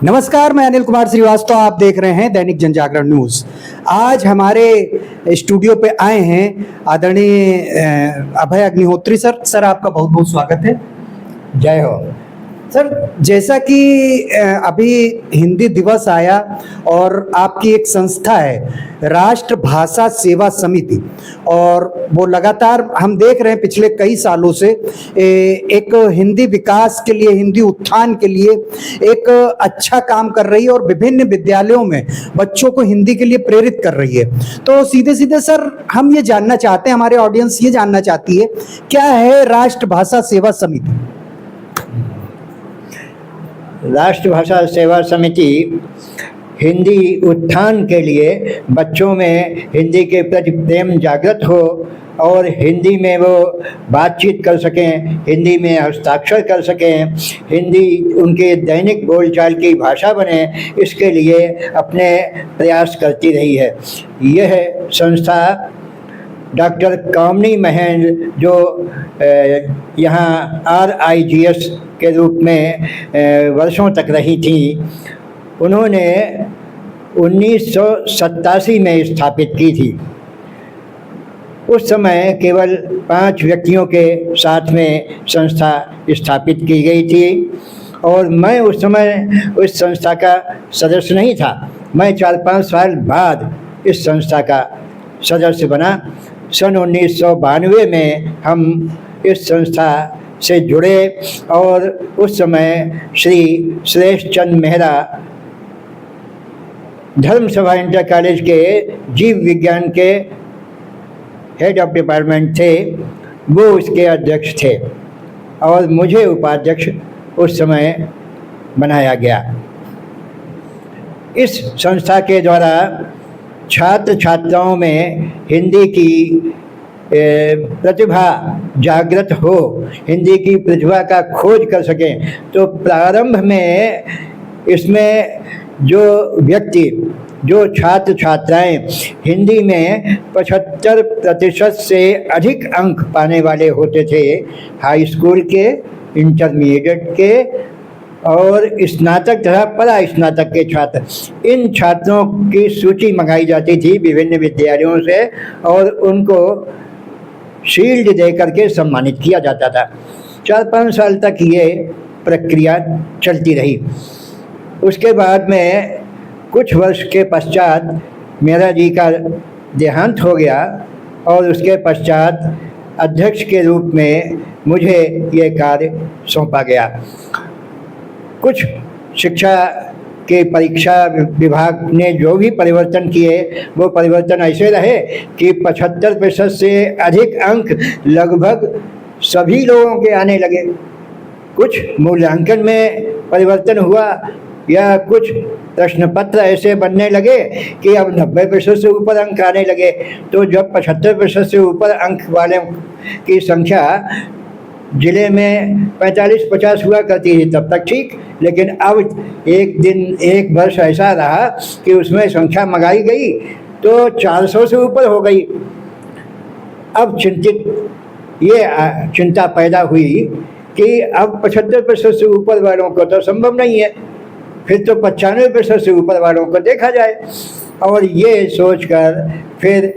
नमस्कार, मैं अनिल कुमार श्रीवास्तव। आप देख रहे हैं दैनिक जनजागरण न्यूज। आज हमारे स्टूडियो पे आए हैं आदरणीय अभय अग्निहोत्री सर। सर, आपका बहुत बहुत स्वागत है। जय हो। सर, जैसा कि अभी हिंदी दिवस आया और आपकी एक संस्था है राष्ट्र भाषा सेवा समिति, और वो लगातार हम देख रहे हैं पिछले कई सालों से एक हिंदी विकास के लिए, हिंदी उत्थान के लिए एक अच्छा काम कर रही है और विभिन्न विद्यालयों में बच्चों को हिंदी के लिए प्रेरित कर रही है। तो सीधे सीधे सर, हम ये जानना चाहते हैं, हमारे ऑडियंस ये जानना चाहती है, क्या है राष्ट्र भाषा सेवा समिति? राष्ट्रभाषा सेवा समिति हिंदी उत्थान के लिए बच्चों में हिंदी के प्रति प्रेम जागृत हो और हिंदी में वो बातचीत कर सकें, हिंदी में हस्ताक्षर कर सकें, हिंदी उनके दैनिक बोलचाल की भाषा बने, इसके लिए अपने प्रयास करती रही है। यह संस्था डॉक्टर कामनी महेंद्र, जो यहाँ RIGS के रूप में वर्षों तक रही थी, उन्होंने 1987 में स्थापित की थी। उस समय केवल 5 व्यक्तियों के साथ में संस्था स्थापित की गई थी और मैं उस समय उस संस्था का सदस्य नहीं था। मैं 4-5 साल बाद इस संस्था का सदस्य बना। सन 1992 में हम इस संस्था से जुड़े और उस समय श्री श्रेष्ठ चंद मेहरा धर्म सभा इंटर कॉलेज के जीव विज्ञान के हेड ऑफ डिपार्टमेंट थे, वो उसके अध्यक्ष थे और मुझे उपाध्यक्ष उस समय बनाया गया। इस संस्था के द्वारा छात्र छात्राओं में हिंदी की प्रतिभा जागृत हो, हिंदी की प्रतिभा का खोज कर सकें। तो प्रारंभ में इसमें जो छात्र छात्राएं हिंदी में 75% से अधिक अंक पाने वाले होते थे, हाई स्कूल के, इंटरमीडिएट के और स्नातक तथा परा स्नातक के छात्र, इन छात्रों की सूची मंगाई जाती थी विभिन्न विद्यालयों से और उनको शील्ड दे करके सम्मानित किया जाता था। 4-5 साल तक ये प्रक्रिया चलती रही। उसके बाद में कुछ वर्ष के पश्चात मेहरा जी का देहांत हो गया और उसके पश्चात अध्यक्ष के रूप में मुझे ये कार्य सौंपा गया। कुछ शिक्षा के परीक्षा विभाग ने जो भी परिवर्तन किए, वो परिवर्तन ऐसे रहे कि 75% से अधिक अंक लगभग सभी लोगों के आने लगे। कुछ मूल्यांकन में परिवर्तन हुआ या कुछ प्रश्न पत्र ऐसे बनने लगे कि अब 90% से ऊपर अंक आने लगे। तो जब 75% से ऊपर अंक वाले की संख्या जिले में 45-50 हुआ करती थी तब तक ठीक, लेकिन अब एक वर्ष ऐसा रहा कि उसमें संख्या मंगाई गई तो 400 से ऊपर हो गई। अब चिंता पैदा हुई कि अब 75% से ऊपर वालों को तो संभव नहीं है, फिर तो 95% से ऊपर वालों को देखा जाए। और ये सोचकर फिर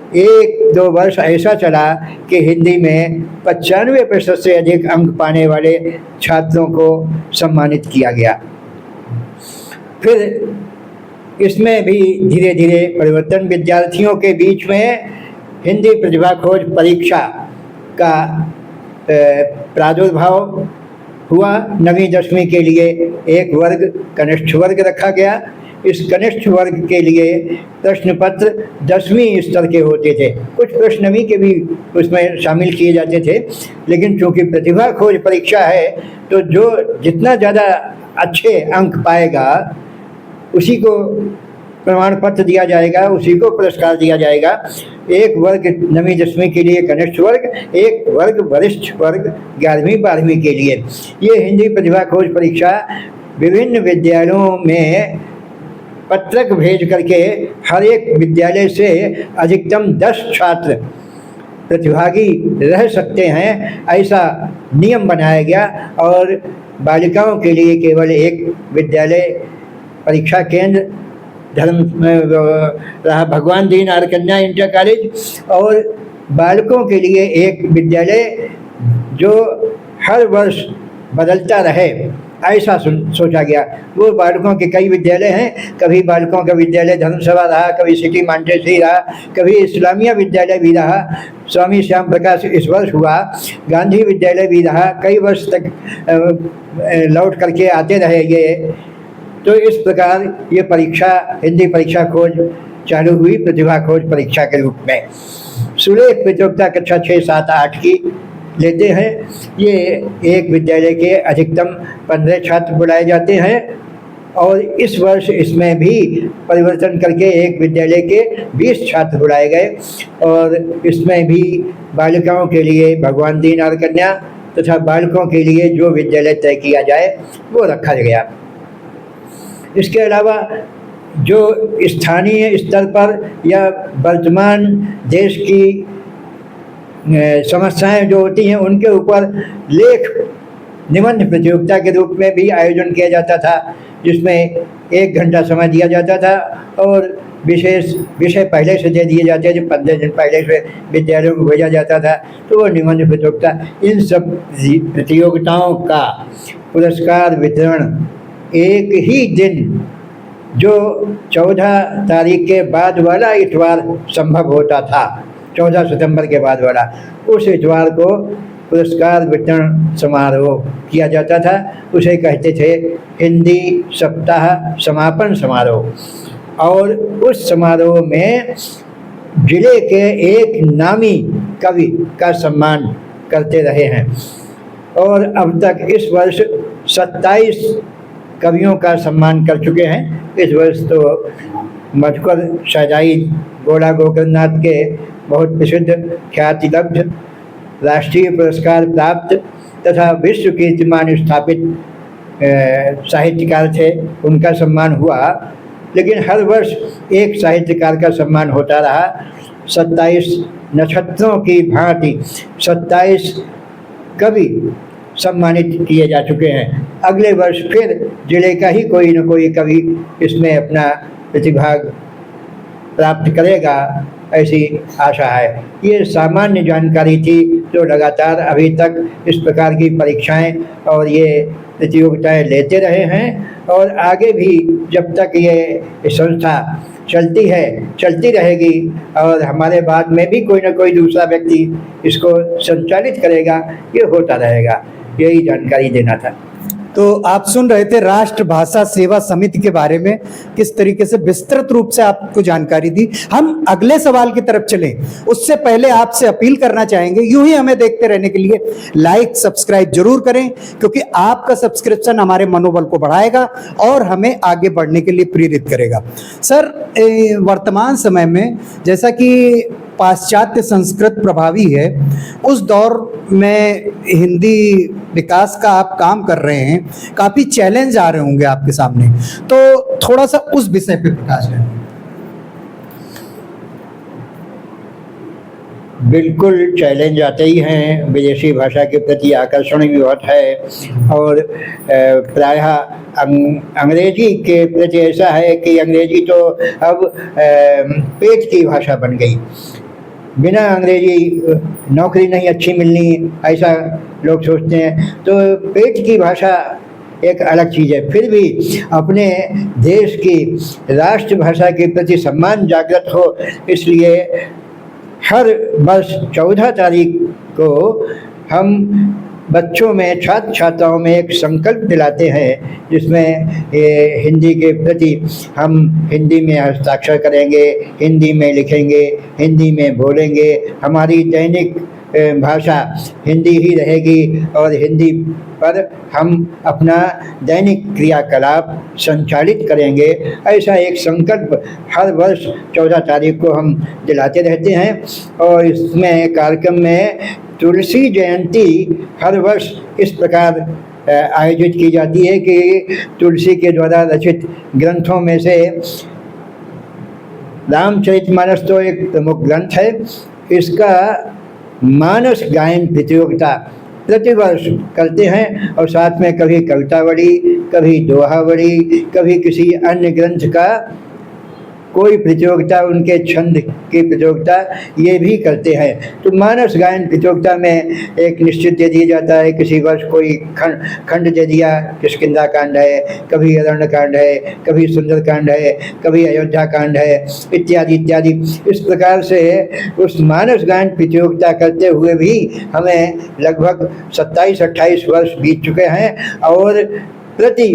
1-2 वर्ष ऐसा चला कि हिंदी में 95% से अधिक अंक पाने वाले छात्रों को सम्मानित किया गया। फिर इसमें भी धीरे धीरे परिवर्तन, विद्यार्थियों के बीच में हिंदी प्रतिभा खोज परीक्षा का प्रादुर्भाव हुआ। 9वीं 10वीं के लिए एक वर्ग, कनिष्ठ वर्ग रखा गया। इस कनिष्ठ वर्ग के लिए प्रश्न पत्र 10वीं स्तर के होते थे, कुछ प्रश्न 9वीं के भी उसमें शामिल किए जाते थे, लेकिन चूंकि प्रतिभा खोज परीक्षा है तो जो जितना ज़्यादा अच्छे अंक पाएगा उसी को प्रमाण पत्र दिया जाएगा, उसी को पुरस्कार दिया जाएगा। एक वर्ग 9वीं 10वीं के लिए कनिष्ठ वर्ग, एक वर्ग वरिष्ठ वर्ग 11वीं 12वीं के लिए। ये हिंदी प्रतिभा खोज परीक्षा विभिन्न विद्यालयों में पत्रक भेज करके हर एक विद्यालय से अधिकतम 10 छात्र प्रतिभागी रह सकते हैं, ऐसा नियम बनाया गया। और बालिकाओं के लिए केवल एक विद्यालय परीक्षा केंद्र रहा, भगवान दीननाथ कन्या इंटर कॉलेज, और बालकों के लिए एक विद्यालय जो हर वर्ष बदलता रहे, ऐसा सोचा गया। वो बालकों के कई विद्यालय हैं, कभी बालकों का विद्यालय धर्मसभा रहा, कभी सिटी मॉन्टेसरी रहा, कभी इस्लामिया विद्यालय भी रहा, स्वामी श्याम प्रकाश इस वर्ष हुआ, गांधी विद्यालय भी रहा, कई वर्ष तक लौट करके आते रहे ये। तो इस प्रकार ये परीक्षा, हिंदी परीक्षा खोज चालू हुई प्रतिभा खोज परीक्षा के रूप में। सुलेख प्रतियोगिता कक्षा 6, 7, 8 की लेते हैं। ये एक विद्यालय के अधिकतम 15 छात्र बुलाए जाते हैं, और इस वर्ष इसमें भी परिवर्तन करके एक विद्यालय के 20 छात्र बुलाए गए, और इसमें भी बालिकाओं के लिए भगवान दीननाथ कन्या तथा बालकों के लिए जो विद्यालय तय किया जाए वो रखा गया। इसके अलावा जो स्थानीय स्तर पर या वर्तमान देश की समस्याएं जो होती हैं उनके ऊपर लेख निबंध प्रतियोगिता के रूप में भी आयोजन किया जाता था, जिसमें 1 घंटा समय दिया जाता था और विशेष विषय पहले से दे दिए जाते थे, 15 दिन पहले से विद्यालयों को भेजा जाता था। तो वो निबंध प्रतियोगिता, इन सब प्रतियोगिताओं का पुरस्कार वितरण एक ही दिन, जो 14 तारीख के बाद वाला इतवार संभव होता था, 14 सितंबर के बाद वाला, उस इतवार को पुरस्कार वितरण समारोह किया जाता था। उसे कहते थे हिंदी सप्ताह समापन समारोह। और उस समारोह में जिले के एक नामी कवि का सम्मान करते रहे हैं, और अब तक इस वर्ष 27 कवियों का सम्मान कर चुके हैं। इस वर्ष तो मधुकर शहजाई गोला गोकर्णनाथ के बहुत प्रसिद्ध ख्याति लब्ध राष्ट्रीय पुरस्कार प्राप्त तथा विश्व कीर्तिमान स्थापित साहित्यकार थे, उनका सम्मान हुआ। लेकिन हर वर्ष एक साहित्यकार का सम्मान होता रहा। 27 नक्षत्रों की भांति 27 कवि सम्मानित किए जा चुके हैं। अगले वर्ष फिर जिले का ही कोई न कोई कवि इसमें अपना प्रतिभाग प्राप्त करेगा, ऐसी आशा है। ये सामान्य जानकारी थी जो लगातार अभी तक इस प्रकार की परीक्षाएं और ये प्रतियोगिताएं लेते रहे हैं, और आगे भी जब तक ये संस्था चलती है, चलती रहेगी, और हमारे बाद में भी कोई ना कोई दूसरा व्यक्ति इसको संचालित करेगा, ये होता रहेगा। यही जानकारी देना था। तो आप सुन रहे थे राष्ट्र भाषा सेवा समिति के बारे में, किस तरीके से विस्तृत रूप से आपको जानकारी दी। हम अगले सवाल की तरफ चलें, उससे पहले आपसे अपील करना चाहेंगे, यूं ही हमें देखते रहने के लिए लाइक सब्सक्राइब जरूर करें, क्योंकि आपका सब्सक्रिप्शन हमारे मनोबल को बढ़ाएगा और हमें आगे बढ़ने के लिए प्रेरित करेगा। सर, वर्तमान समय में जैसा कि पाश्चात्य संस्कृत प्रभावी है, उस दौर में हिंदी विकास का आप काम कर रहे हैं, काफ़ी चैलेंज आ रहे होंगे आपके सामने, तो थोड़ा सा उस विषय पे प्रकाश डालें। बिल्कुल चैलेंज आते ही हैं, विदेशी भाषा के प्रति आकर्षण भी बहुत है, और प्रायः अंग्रेजी के प्रति ऐसा है कि अंग्रेजी तो अब पेट की भाषा बन गई। बिना अंग्रेजी नौकरी नहीं अच्छी मिलनी, ऐसा लोग सोचते हैं। तो पेट की भाषा एक अलग चीज़ है। फिर भी अपने देश की राष्ट्रभाषा के प्रति सम्मान जागृत हो, इसलिए हर वर्ष 14 तारीख को हम बच्चों में, छात्र छात्राओं में एक संकल्प दिलाते हैं, जिसमें हिंदी के प्रति हम हिंदी में हस्ताक्षर करेंगे, हिंदी में लिखेंगे, हिंदी में बोलेंगे, हमारी दैनिक भाषा हिंदी ही रहेगी, और हिंदी पर हम अपना दैनिक क्रियाकलाप संचालित करेंगे। ऐसा एक संकल्प हर वर्ष 14 तारीख को हम दिलाते रहते हैं। और इसमें कार्यक्रम में तुलसी जयंती हर वर्ष इस प्रकार आयोजित की जाती है कि तुलसी के द्वारा रचित ग्रंथों में से रामचरितमानस तो एक प्रमुख ग्रंथ है। इसका मानस गायन प्रतियोगिता प्रतिवर्ष करते हैं। और साथ में कभी कवितावली, कभी दोहावली, कभी किसी अन्य ग्रंथ का कोई प्रतियोगिता, उनके छंद की प्रतियोगिता, ये भी करते हैं। तो मानस गायन प्रतियोगिता में एक निश्चित दे दिया जाता है, किसी वर्ष कोई खंड दे दिया, किष्किंधा कांड है, कभी अरण्य कांड है, कभी सुंदर कांड है, कभी अयोध्या कांड है, इत्यादि इत्यादि। इस प्रकार से उस मानस गायन प्रतियोगिता करते हुए भी हमें लगभग 27-28 वर्ष बीत चुके हैं। और प्रति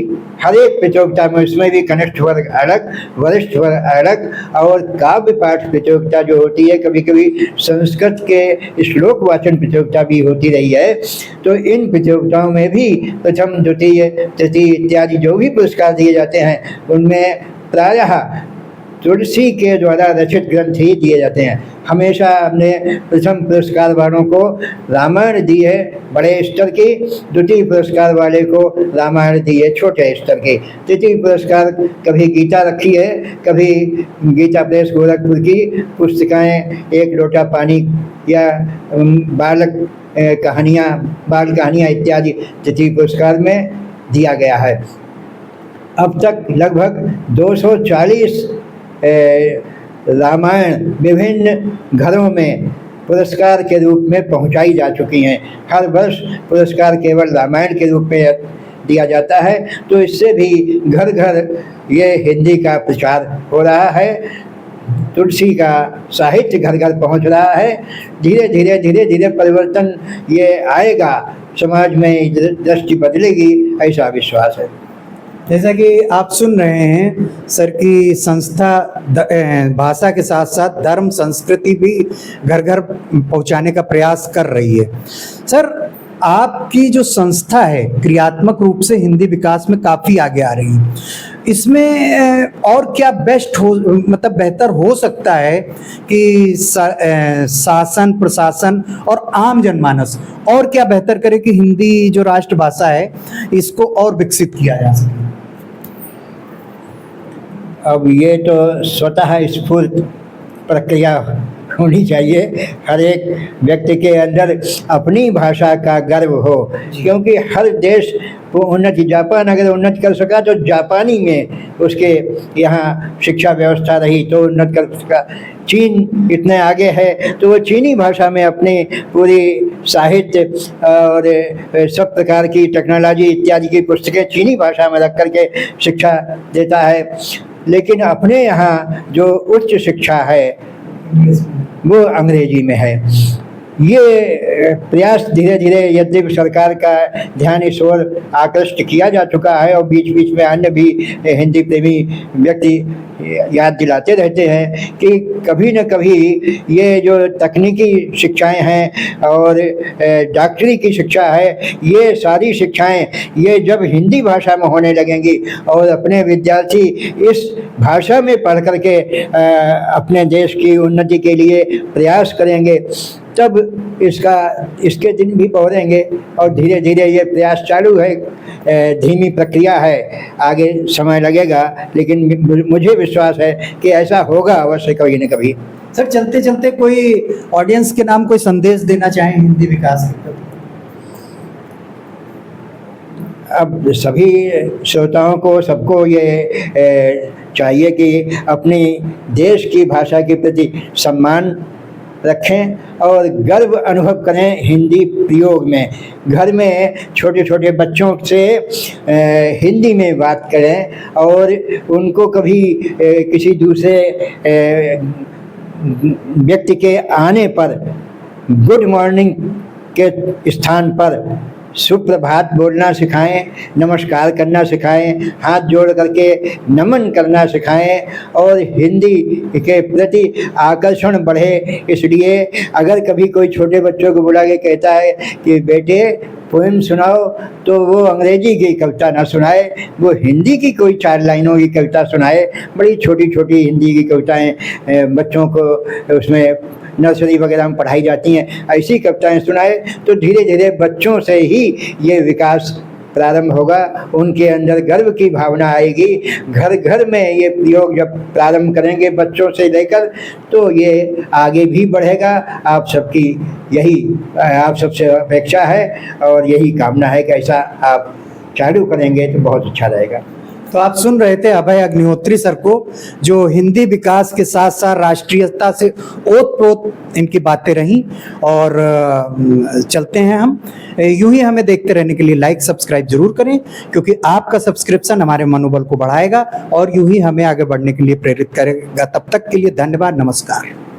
हर एक प्रतियोगिता में, उसमें भी कनिष्ठ वर्ग अलग, वरिष्ठ वर्ग अलग, और काव्य पाठ प्रतियोगिता जो होती है, कभी कभी संस्कृत के श्लोक वाचन प्रतियोगिता भी होती रही है। तो इन प्रतियोगिताओं में भी प्रथम, द्वितीय, तृतीय इत्यादि जो भी पुरस्कार दिए जाते हैं, उनमें प्रायः तुलसी के द्वारा रचित ग्रंथ ही दिए जाते हैं। हमेशा हमने प्रथम पुरस्कार वालों को रामायण दी है बड़े स्तर की, द्वितीय पुरस्कार वाले को रामायण दी है छोटे स्तर की, तृतीय पुरस्कार कभी गीता रखी है, कभी गीता प्रेस गोरखपुर की पुस्तिकाएं, एक लोटा पानी या बालक कहानियाँ, बाल कहानियाँ इत्यादि तृतीय पुरस्कार में दिया गया है। अब तक लगभग 240 रामायण विभिन्न घरों में पुरस्कार के रूप में पहुंचाई जा चुकी हैं। हर वर्ष पुरस्कार केवल रामायण के रूप में दिया जाता है। तो इससे भी घर घर ये हिंदी का प्रचार हो रहा है, तुलसी का साहित्य घर घर पहुंच रहा है। धीरे धीरे धीरे धीरे परिवर्तन ये आएगा, समाज में दृष्टि बदलेगी, ऐसा विश्वास है। जैसा कि आप सुन रहे हैं सर की संस्था भाषा के साथ साथ धर्म संस्कृति भी घर घर पहुंचाने का प्रयास कर रही है। सर, आपकी जो संस्था है क्रियात्मक रूप से हिंदी विकास में काफ़ी आगे आ रही है। इसमें और क्या बेस्ट हो, मतलब बेहतर हो सकता है कि शासन, प्रशासन और आम जनमानस और क्या बेहतर करे कि हिंदी जो राष्ट्रभाषा है इसको और विकसित किया जा सके? अब ये तो स्वतः स्फूर्त प्रक्रिया होनी चाहिए। हर एक व्यक्ति के अंदर अपनी भाषा का गर्व हो, क्योंकि हर देश वो उन्नति, जापान अगर उन्नत कर सका तो जापानी में उसके यहाँ शिक्षा व्यवस्था रही तो उन्नत कर सका। चीन इतने आगे है तो वो चीनी भाषा में अपनी पूरी साहित्य और सब प्रकार की टेक्नोलॉजी इत्यादि की पुस्तकें चीनी भाषा में रख करके शिक्षा देता है। लेकिन अपने यहाँ जो उच्च शिक्षा है वो अंग्रेजी में है। ये प्रयास धीरे धीरे यद्यपि सरकार का ध्यान इस ओर आकृष्ट किया जा चुका है, और बीच बीच में अन्य भी हिंदी प्रेमी व्यक्ति याद दिलाते रहते हैं कि कभी न कभी ये जो तकनीकी शिक्षाएं हैं और डॉक्टरी की शिक्षा है, ये सारी शिक्षाएं ये जब हिंदी भाषा में होने लगेंगी और अपने विद्यार्थी इस भाषा में पढ़ करके अपने देश की उन्नति के लिए प्रयास करेंगे, तब इसके दिन भी पहुँचेंगे। और धीरे धीरे ये प्रयास चालू है, धीमी प्रक्रिया है, आगे समय लगेगा, लेकिन मुझे विश्वास है कि ऐसा होगा अवश्य कभी न कभी। सर, चलते चलते कोई ऑडियंस के नाम कोई संदेश देना चाहें हिंदी विकास के प्रति? अब सभी श्रोताओं को, सबको ये चाहिए कि अपनी देश की भाषा के प्रति सम्मान रखें और गर्व अनुभव करें हिंदी प्रयोग में। घर में छोटे छोटे बच्चों से हिंदी में बात करें और उनको कभी किसी दूसरे व्यक्ति के आने पर गुड मॉर्निंग के स्थान पर सुप्रभात बोलना सिखाएं, नमस्कार करना सिखाएं, हाथ जोड़ करके नमन करना सिखाएं और हिंदी के प्रति आकर्षण बढ़े। इसलिए अगर कभी कोई छोटे बच्चों को बुला के कहता है कि बेटे पोएम सुनाओ, तो वो अंग्रेजी की कविता ना सुनाए, वो हिंदी की कोई 4 लाइनों की कविता सुनाए। बड़ी छोटी छोटी हिंदी की कविताएं बच्चों को उसमें नर्सरी वगैरह में पढ़ाई जाती हैं, ऐसी कविताएं सुनाए तो धीरे धीरे बच्चों से ही ये विकास प्रारंभ होगा उनके अंदर गर्व की भावना आएगी। घर घर में ये प्रयोग जब प्रारंभ करेंगे बच्चों से लेकर, तो ये आगे भी बढ़ेगा। आप सबकी यही आप सबसे अपेक्षा है और यही कामना है कि ऐसा आप चालू करेंगे तो बहुत अच्छा रहेगा। तो आप सुन रहे थे अभय अग्निहोत्री सर को, जो हिंदी विकास के साथ साथ राष्ट्रीयता से ओत-प्रोत इनकी बातें रहीं। और चलते हैं हम, यूं ही हमें देखते रहने के लिए लाइक सब्सक्राइब जरूर करें, क्योंकि आपका सब्सक्रिप्शन हमारे मनोबल को बढ़ाएगा और यूं ही हमें आगे बढ़ने के लिए प्रेरित करेगा। तब तक के लिए धन्यवाद, नमस्कार।